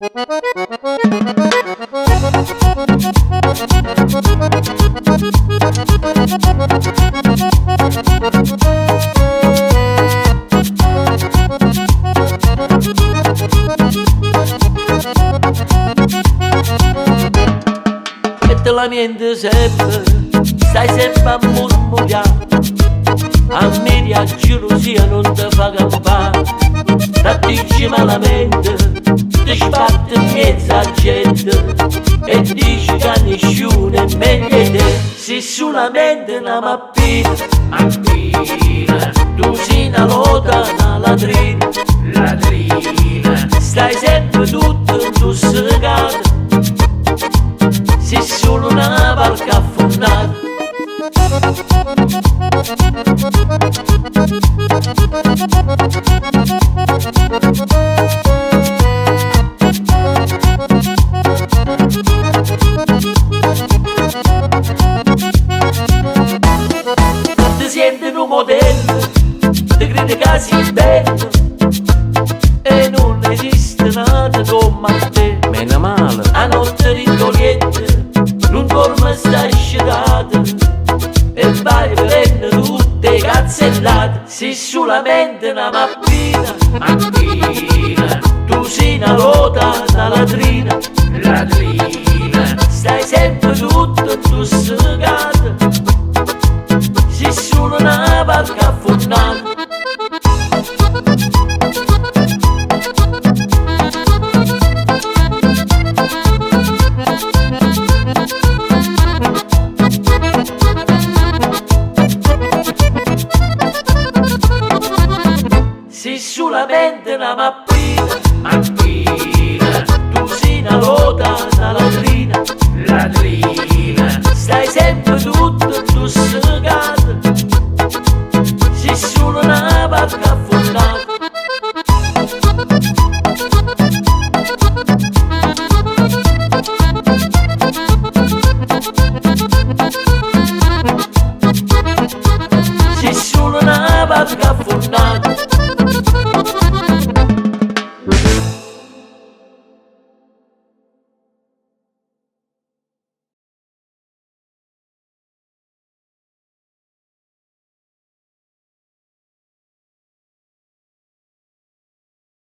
Mette la mente sempre, stai sempre a murmurare, a me la gelosia non ti fa campare, ti dici malamente, ti sbatte in mezzo a gente e dici che nessuno è meglio di te. Se solamente una mappina, tu sei una lota, una latrina, stai sempre tutto intossicato, sei solo una barca affondata. Ti senti un modello, ti credi che sei bello e non esiste nada come te. Meno male. A notte ritoriente non dorme sta asciugata e vai prendere tutte le cazzellate. Sei solamente una mappina, tu sei una lota, una latrina, stai sempre tutto intossicato, sei solo una barca affondata. Sei solamente una mappina, tu sei una lota, una latrina, stai sempre tutto intossicato, sei solo una barca affondata.